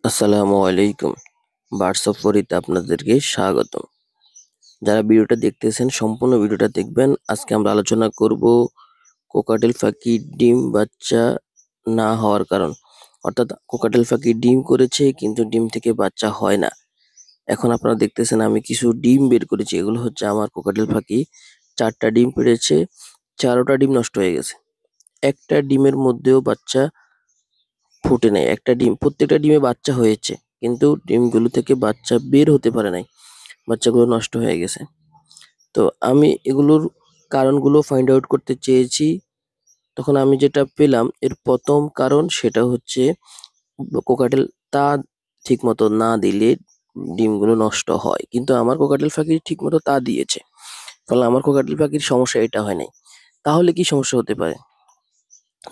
আসসালামু আলাইকুম। Birds of পরীতে আপনাদেরকে স্বাগতম। যারা ভিডিওটা দেখতেছেন সম্পূর্ণ ভিডিওটা দেখবেন। আজকে আমরা আলোচনা করব কোকাটেল পাখির ডিম বাচ্চা না হওয়ার কারণ। অর্থাৎ কোকাটেল পাখি ডিম করেছে কিন্তু ডিম থেকে বাচ্চা হয় না। এখন আপনারা দেখতেছেন আমি কিছু ডিম বের করেছি। এগুলো হচ্ছে আমার কোকাটেল পাখি 4টা ডিম পেড়েছে, 4টা ডিম নষ্ট হয়ে গেছে। একটা ডিমের মধ্যেও বাচ্চা ফুটে নাই। একটা ডিম, প্রত্যেকটা ডিমে বাচ্চা হয়েছে কিন্তু ডিমগুলো থেকে বাচ্চা বের হতে পারে নাই, বাচ্চাগুলো নষ্ট হয়ে গেছে। তো আমি এগুলোর কারণগুলো ফাইন্ড আউট করতে চেয়েছি। তখন আমি যেটা পেলাম এর প্রথম কারণ সেটা হচ্ছে কোকাটেল তা ঠিক মতো না দিলে ডিমগুলো নষ্ট হয়, কিন্তু আমার কোকাটেল পাখি ঠিক মতো তা দিয়েছে, ফলে আমার কোকাটেল পাখির সমস্যা এটা হয় নাই। তাহলে কি সমস্যা হতে পারে?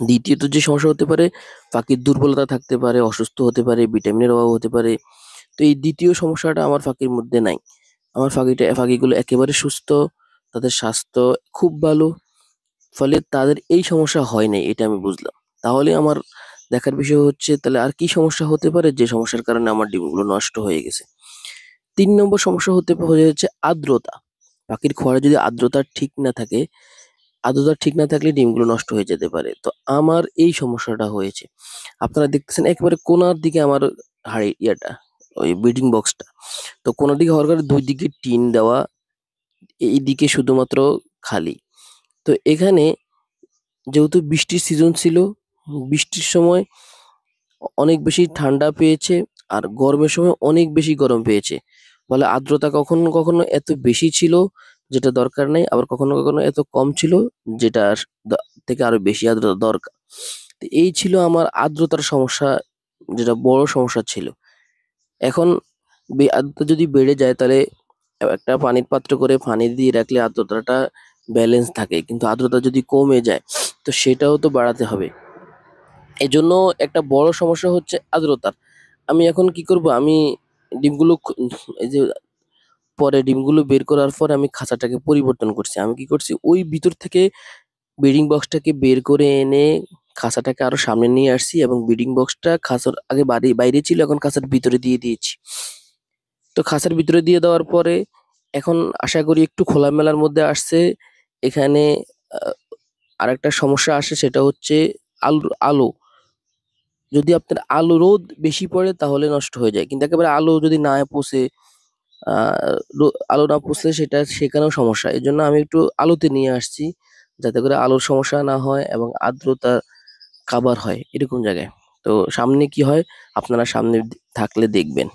দ্বিতীয়ত যে সমস্যা হতে পারে, পাখির দুর্বলতা থাকতে পারে, অসুস্থ হতে পারে, ভিটামিনের অভাব হতে পারে। তো এই দ্বিতীয় সমস্যাটা আমার পাখির মধ্যে নাই। আমার পাখিগুলো একেবারে সুস্থ, তাদের স্বাস্থ্য খুব ভালো, ফলে তাদের এই সমস্যা হয় নাই, এটা আমি বুঝলাম। তাহলে আমার দেখার বিষয় হচ্ছে তাহলে আর কি সমস্যা হতে পারে যে সমস্যার কারণে আমার ডিমগুলো নষ্ট হয়ে গেছে। 3 নম্বর সমস্যা হয়ে যাচ্ছে আর্দ্রতা। পাখির ঘরে যদি আর্দ্রতা ঠিক না থাকে, আর্দ্রতা ঠিক না থাকলে ডিমগুলো নষ্ট হয়ে যেতে পারে। তো আমার এই সমস্যাটা হয়েছে। আপনারা দেখতেছেন একেবারে কোণার দিকে আমার ওই ব্রিডিং বক্সটা। তো কোণার দিকে হওয়ার কারণে 2 দিকে টিন দেওয়া, এইদিকে শুধুমাত্র খালি। তো এখানে যেহেতু বৃষ্টির সিজন ছিল, বৃষ্টির সময় অনেক বেশি ঠান্ডা পেয়েছে, আর গরমের সময় অনেক বেশি গরম পেয়েছে। ফলে আর্দ্রতা কখনো কখনো এত বেশি ছিল যেটা দরকার নাই, আবার কখনো কখনো এত কম ছিল যেটা থেকে আরো বেশি আর্দ্রতা দরকার। তো এই ছিল আমার আর্দ্রতার সমস্যা, যেটা বড় সমস্যা ছিল। এখন আর্দ্রতা যদি বেড়ে যায় তাহলে একটা পানির পাত্র করে পানি দিয়ে রাখলে আর্দ্রতাটা ব্যালেন্স থাকে, কিন্তু আর্দ্রতা যদি কমে যায় তো সেটাও তো বাড়াতে হবে। এজন্য একটা বড় সমস্যা হচ্ছে আর্দ্রতার। আমি এখন কি করব, আমি ডিমগুলো এই যে পরে ডিমগুলো বের করার পর আমি খাঁচাটাকে পরিবর্তন করছি। আমি কি করছি, ওই ভিতর থেকে ব্রিডিং বক্সটাকে বের করে এনে খাঁচাটাকে আরো সামনে নিয়ে আসছি, এবং ব্রিডিং বক্সটা খাঁচার আগে বাইরে ছিল, এখন খাঁচার ভিতরে দিয়ে দিয়েছি। তো খাঁচার ভিতরে দিয়ে দেওয়ার পরে এখন আশা করি একটু খোলামেলার মধ্যে আসছে। এখানে আহ, আরেকটা সমস্যা আসে, সেটা হচ্ছে আলো আলো যদি আপনার আলো রোদ বেশি পড়ে তাহলে নষ্ট হয়ে যায়, কিন্তু একেবারে আলো যদি না পৌঁছে, আলো না পৌঁছলে সেখানেও সমস্যা। এই জন্য আমি একটু আলোতে নিয়ে আসছি, যাতে করে আলোর সমস্যা না হয় এবং আর্দ্রতা কাভার হয় এরকম জায়গায়। তো সামনে কি হয় আপনারা সামনে থাকলে দেখবেন।